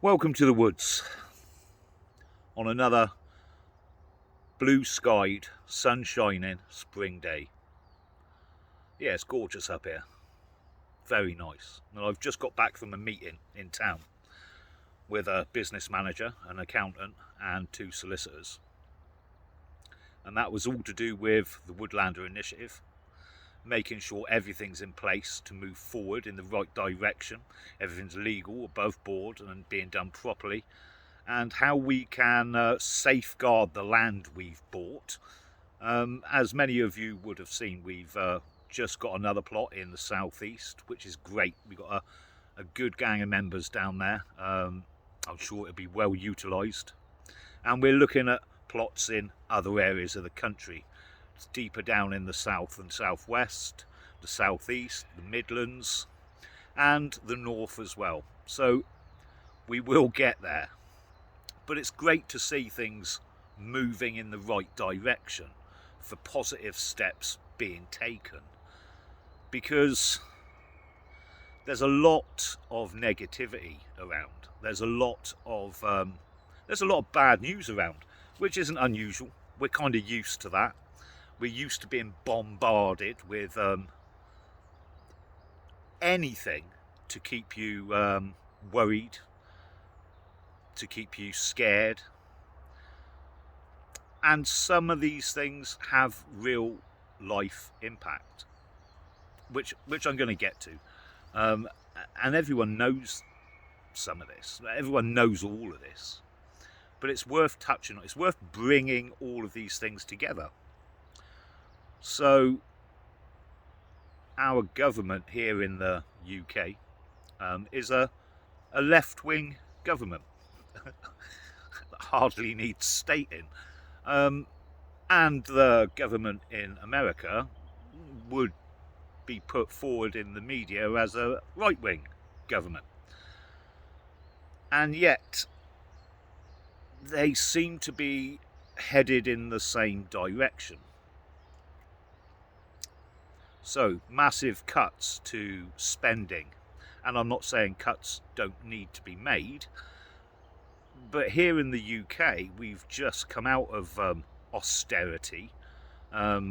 Welcome to the woods on another blue-skied, sun-shining spring day. Yeah, it's gorgeous up here. Very nice. And I've just got back from a meeting in town with a business manager, an accountant and 2 solicitors. And that was all to do with the Woodlander initiative, making sure everything's in place to move forward in the right direction, everything's legal, above board and being done properly, and how we can safeguard the land we've bought. As many of you would have seen, we've just got another plot in the southeast, which is great. We've got a good gang of members down there. I'm sure it'll be well utilised. And we're looking at plots in other areas of the country. It's deeper down in the south and southwest, the southeast, the Midlands, and the north as well. So we will get there. But it's great to see things moving in the right direction, for positive steps being taken, because there's a lot of negativity around. There's a lot of bad news around, which isn't unusual. We're kind of used to that. We're used to being bombarded with anything to keep you worried, to keep you scared. And some of these things have real life impact, which I'm going to get to. And everyone knows some of this. Everyone knows all of this. But it's worth touching on. It's worth bringing all of these things together. So our government here in the UK is a left-wing government. Hardly needs stating. And the government in America would be put forward in the media as a right-wing government. And yet they seem to be headed in the same direction. So massive cuts to spending, and I'm not saying cuts don't need to be made, but here in the UK we've just come out of austerity,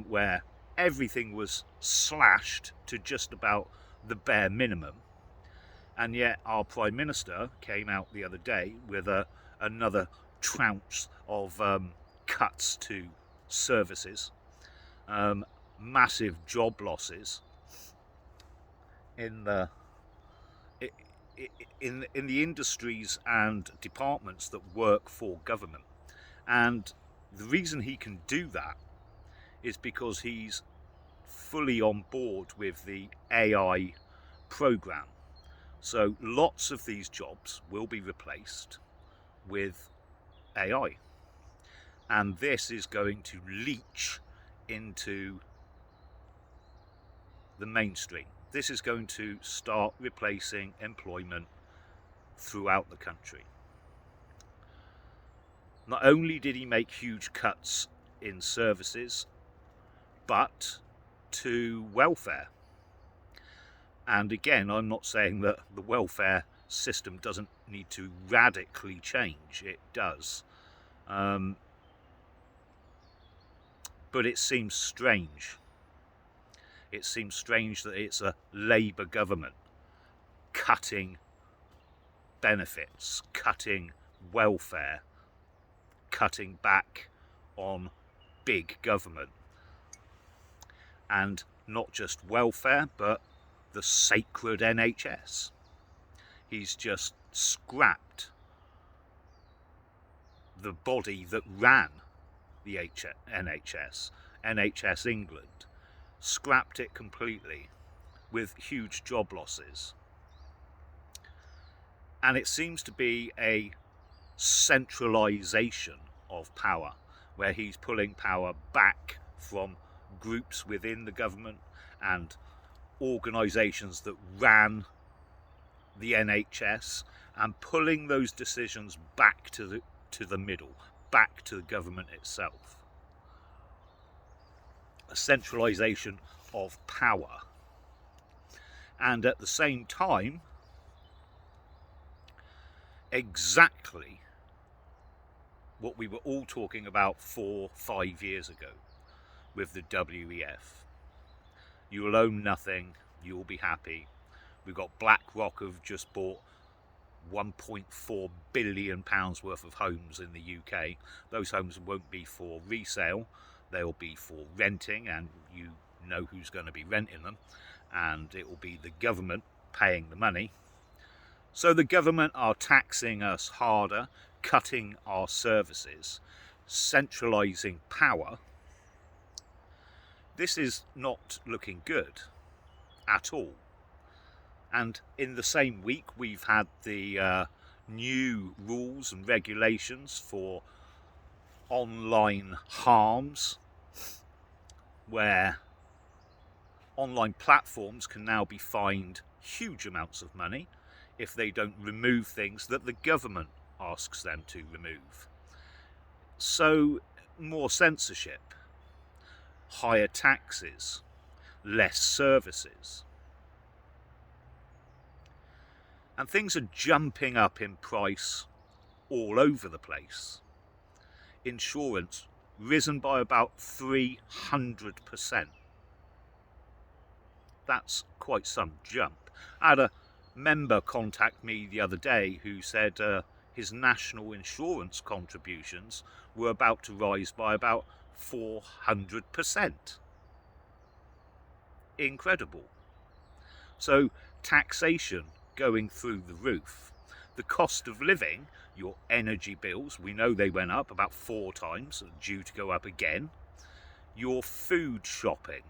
where everything was slashed to just about the bare minimum, and yet our Prime Minister came out the other day with another trounce of cuts to services, massive job losses in the industries and departments that work for government. And the reason he can do that is because he's fully on board with the AI program. So lots of these jobs will be replaced with AI, and this is going to leach into the mainstream. This is going to start replacing employment throughout the country. Not only did he make huge cuts in services, but to welfare. And again, I'm not saying that the welfare system doesn't need to radically change. It does. But it seems strange. It seems strange that it's a Labour government cutting benefits, cutting welfare, cutting back on big government. And not just welfare, but the sacred NHS. He's just scrapped the body that ran the NHS England, scrapped it completely with huge job losses. And it seems to be a centralization of power, where he's pulling power back from groups within the government and organisations that ran the NHS, and pulling those decisions back to the middle, back to the government itself. A centralisation of power. And at the same time, exactly what we were all talking about 4-5 years ago with the WEF. You will own nothing, you will be happy. We've got BlackRock have just bought £1.4 billion worth of homes in the UK. Those homes won't be for resale, they'll be for renting, and you know who's going to be renting them, and it will be the government paying the money. So the government are taxing us harder, cutting our services, centralising power. This is not looking good at all. And in the same week, we've had the new rules and regulations for online harms, where online platforms can now be fined huge amounts of money if they don't remove things that the government asks them to remove. So more censorship, higher taxes, less services. And things are jumping up in price all over the place. Insurance risen by about 300%. That's quite some jump. I had a member contact me the other day who said his national insurance contributions were about to rise by about 400%. Incredible. So taxation going through the roof. The cost of living, your energy bills, we know they went up about 4 times, due to go up again. Your food shopping.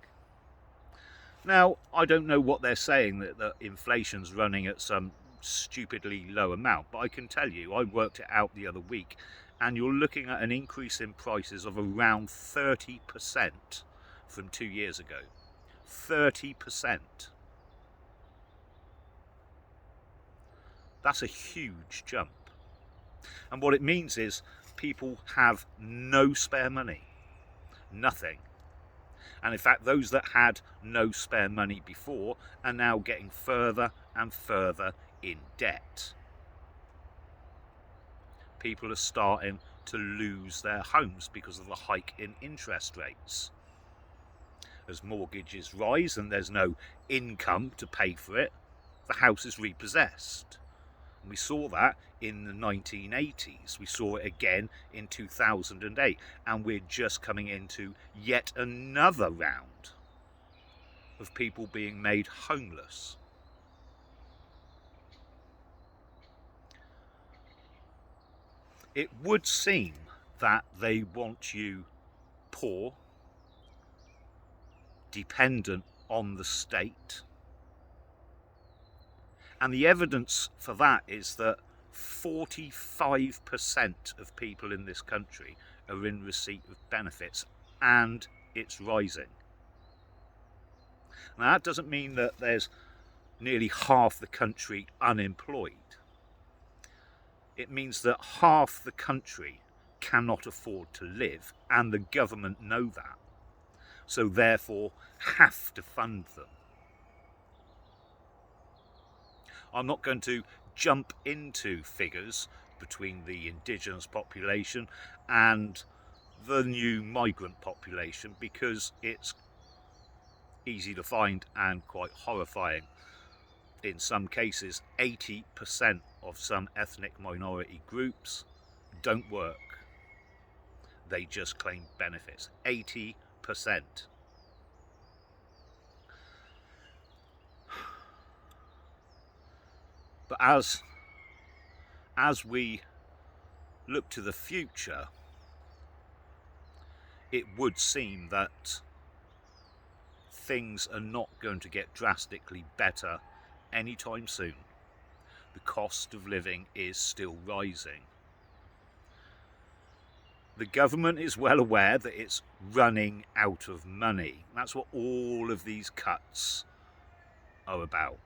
Now, I don't know what they're saying, that inflation's running at some stupidly low amount, but I can tell you, I worked it out the other week, and you're looking at an increase in prices of around 30% from 2 years ago. 30%. That's a huge jump. And what it means is people have no spare money. Nothing. And in fact, those that had no spare money before are now getting further and further in debt. People are starting to lose their homes because of the hike in interest rates. As mortgages rise and there's no income to pay for it, the house is repossessed. And we saw that in the 1980s. We saw it again in 2008. And we're just coming into yet another round of people being made homeless. It would seem that they want you poor, dependent on the state. And the evidence for that is that 45% of people in this country are in receipt of benefits, and it's rising. Now, that doesn't mean that there's nearly half the country unemployed. It means that half the country cannot afford to live, and the government know that. So therefore have to fund them. I'm not going to jump into figures between the indigenous population and the new migrant population, because it's easy to find and quite horrifying. In some cases, 80% of some ethnic minority groups don't work. They just claim benefits. 80%. But as we look to the future, it would seem that things are not going to get drastically better anytime soon. The cost of living is still rising. The government is well aware that it's running out of money. That's what all of these cuts are about.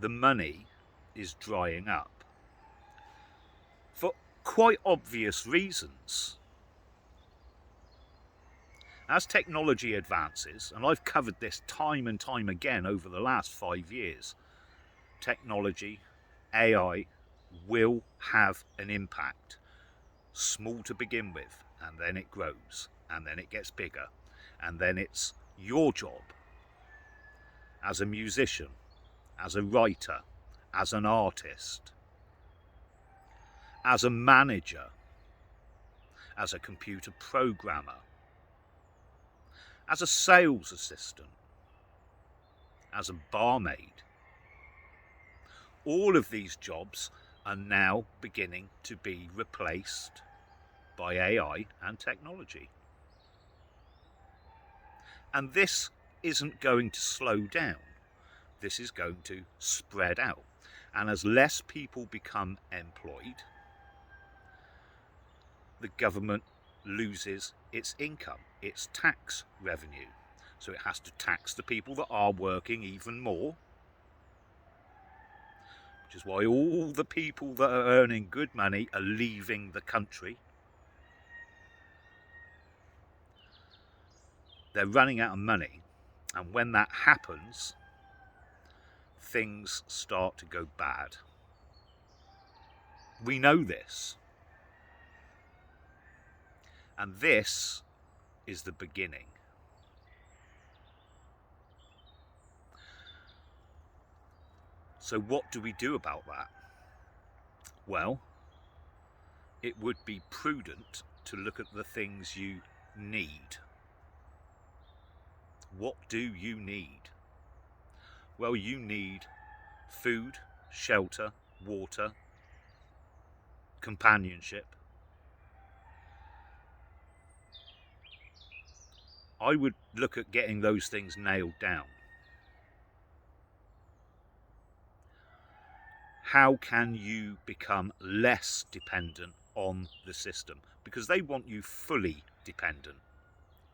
The money is drying up for quite obvious reasons. As technology advances, and I've covered this time and time again over the last 5 years, technology, AI, will have an impact. Small to begin with, and then it grows, and then it gets bigger, and then it's your job as a musician, as a writer, as an artist, as a manager, as a computer programmer, as a sales assistant, as a barmaid. All of these jobs are now beginning to be replaced by AI and technology. And this isn't going to slow down. This is going to spread out. And as less people become employed, the government loses its income, its tax revenue. So it has to tax the people that are working even more, which is why all the people that are earning good money are leaving the country. They're running out of money, and when that happens, things start to go bad. We know this. And this is the beginning. So what do we do about that? Well, it would be prudent to look at the things you need. What do you need? Well, you need food, shelter, water, companionship. I would look at getting those things nailed down. How can you become less dependent on the system? Because they want you fully dependent.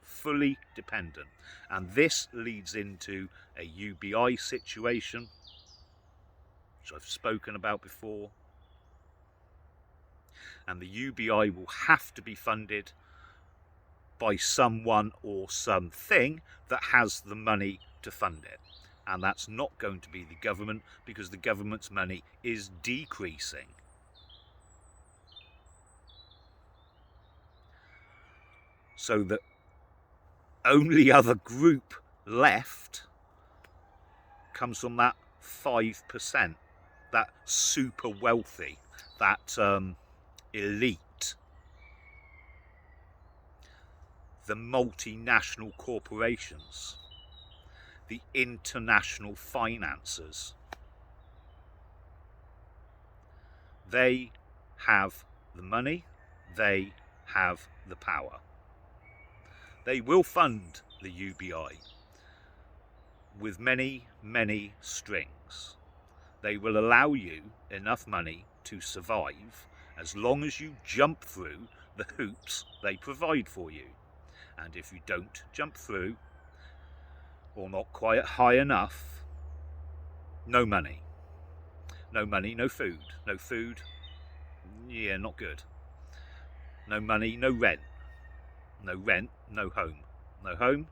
Fully dependent. And this leads into a UBI situation, which I've spoken about before. And the UBI will have to be funded by someone or something that has the money to fund it. And that's not going to be the government, because the government's money is decreasing. So the only other group left comes from that 5%, that super wealthy, that elite, the multinational corporations, the international financiers. They have the money, they have the power. They will fund the UBI with many, many strings. They will allow you enough money to survive as long as you jump through the hoops they provide for you. And if you don't jump through, or not quite high enough, no money. No money, no food. No food, yeah, not good. No money, no rent. No rent, no home. No home,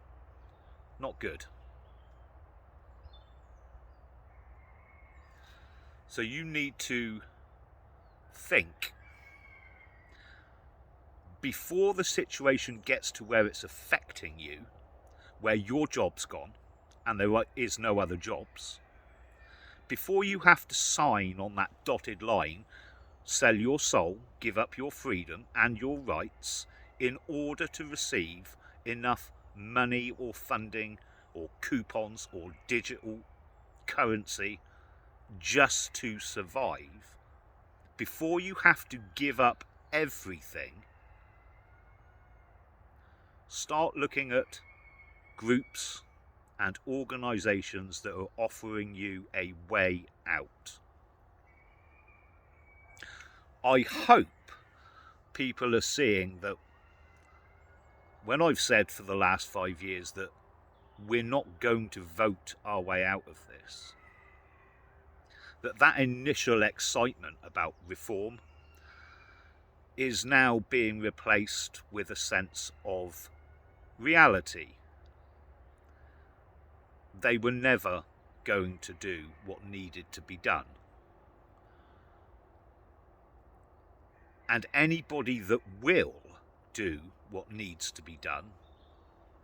not good. So you need to think before the situation gets to where it's affecting you, where your job's gone and there is no other jobs. Before you have to sign on that dotted line, sell your soul, give up your freedom and your rights in order to receive enough money or funding or coupons or digital currency just to survive, before you have to give up everything, start looking at groups and organisations that are offering you a way out. I hope people are seeing that when I've said for the last 5 years that we're not going to vote our way out of this, that initial excitement about reform is now being replaced with a sense of reality. They were never going to do what needed to be done. And anybody that will do what needs to be done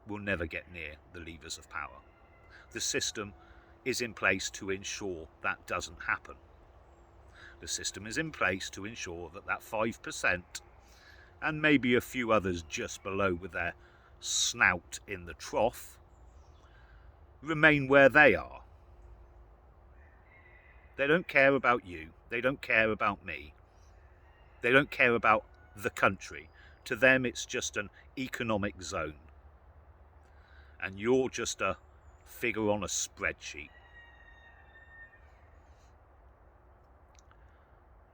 will never get near the levers of power. The system is in place to ensure that doesn't happen. The system is in place to ensure that that 5% and maybe a few others just below with their snout in the trough remain where they are. They don't care about you. They don't care about me. They don't care about the country. To them, it's just an economic zone. And you're just a figure on a spreadsheet.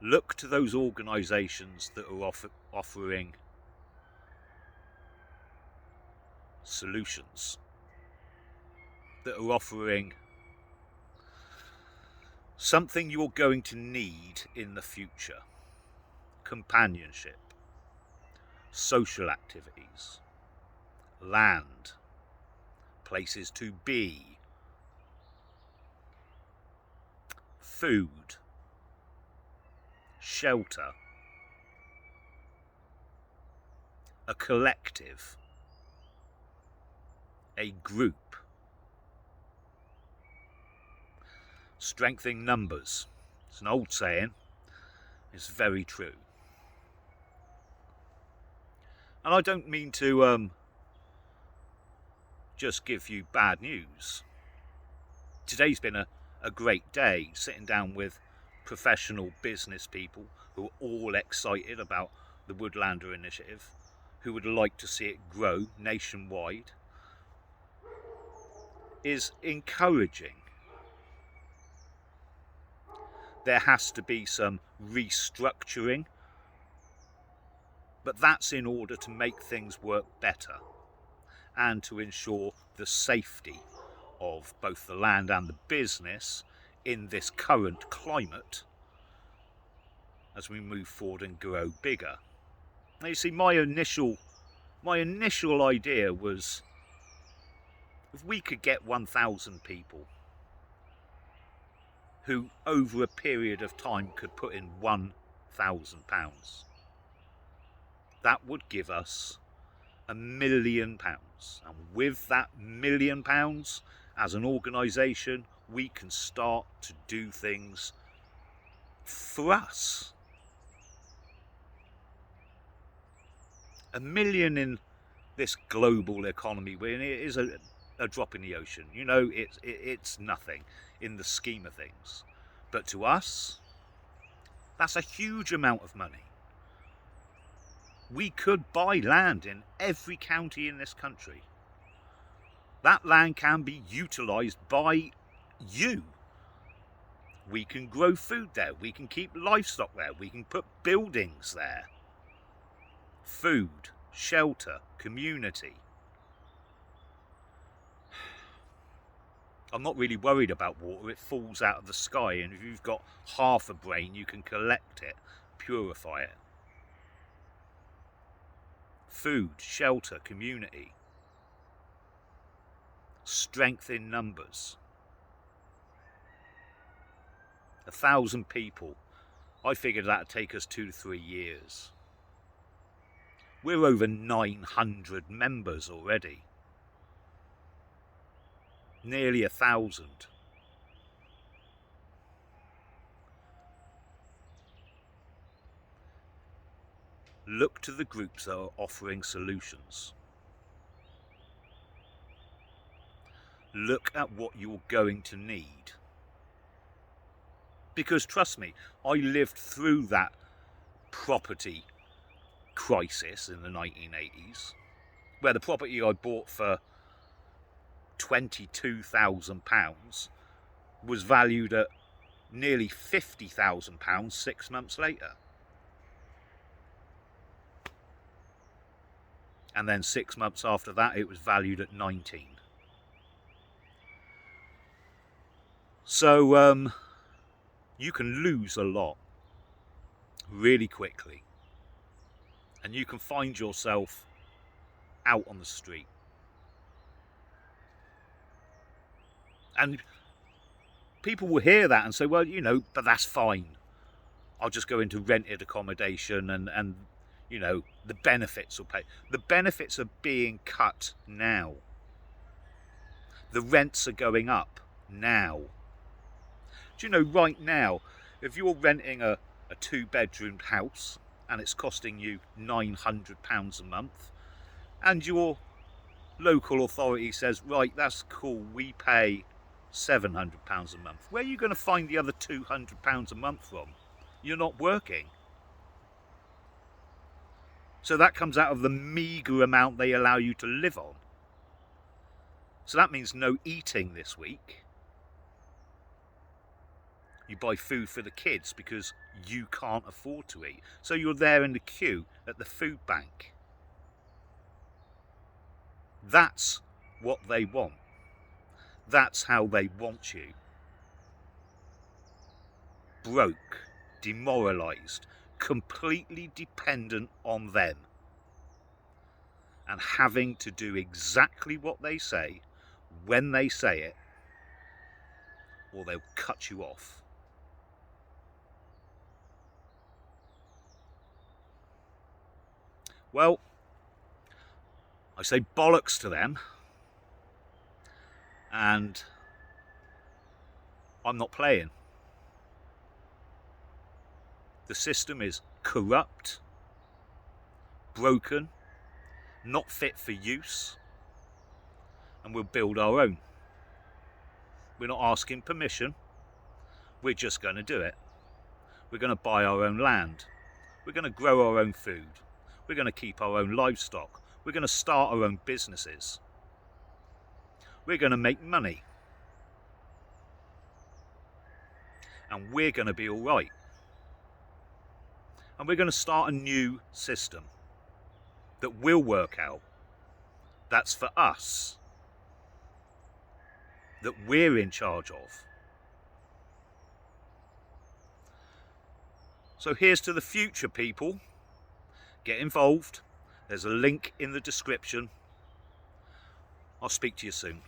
Look to those organisations that are offering solutions, that are offering something you're going to need in the future. Companionship, social activities, land, places to be, food, shelter, a collective, a group, strength in numbers. It's an old saying, it's very true. And I don't mean to just give you bad news. Today's been a great day, sitting down with professional business people who are all excited about the Woodlander initiative, who would like to see it grow nationwide, is encouraging. There has to be some restructuring, but that's in order to make things work better and to ensure the safety of both the land and the business in this current climate as we move forward and grow bigger. Now, you see, my initial idea was, if we could get 1,000 people who over a period of time could put in £1,000, that would give us £1 million. And with that £1 million, as an organisation, we can start to do things for us. £1 million in this global economy, it is a drop in the ocean. You know, it's nothing in the scheme of things. But to us, that's a huge amount of money. We could buy land in every county in this country. That land can be utilised by you. We can grow food there. We can keep livestock there. We can put buildings there. Food, shelter, community. I'm not really worried about water. It falls out of the sky, and if you've got half a brain, you can collect it, purify it. Food, shelter, community. Strength in numbers. 1,000 people. I figured that'd take us 2 to 3 years. We're over 900 members already. Nearly 1,000. Look to the groups that are offering solutions. Look at what you're going to need. Because trust me, I lived through that property crisis in the 1980s, where the property I bought for £22,000 was valued at nearly £50,000 6 months later. And then 6 months after that, it was valued at 19. So you can lose a lot really quickly, and you can find yourself out on the street. And people will hear that and say, well, you know, but that's fine. I'll just go into rented accommodation and you know, the benefits will pay. The benefits are being cut now. The rents are going up now. Do you know, right now, if you're renting a 2-bedroomed house and it's costing you £900 a month, and your local authority says, right, that's cool, we pay £700 a month, where are you going to find the other £200 a month from? You're not working. So that comes out of the meagre amount they allow you to live on. So that means no eating this week. You buy food for the kids because you can't afford to eat. So you're there in the queue at the food bank. That's what they want. That's how they want you. Broke, demoralised, completely dependent on them. And having to do exactly what they say, when they say it, or they'll cut you off. Well, I say bollocks to them, and I'm not playing. The system is corrupt, broken, not fit for use, and we'll build our own. We're not asking permission, we're just going to do it. We're going to buy our own land, we're going to grow our own food, we're going to keep our own livestock, we're going to start our own businesses, we're going to make money, and we're going to be all right. And we're going to start a new system that will work out, that's for us, that we're in charge of. So here's to the future, people. Get involved. There's a link in the description. I'll speak to you soon.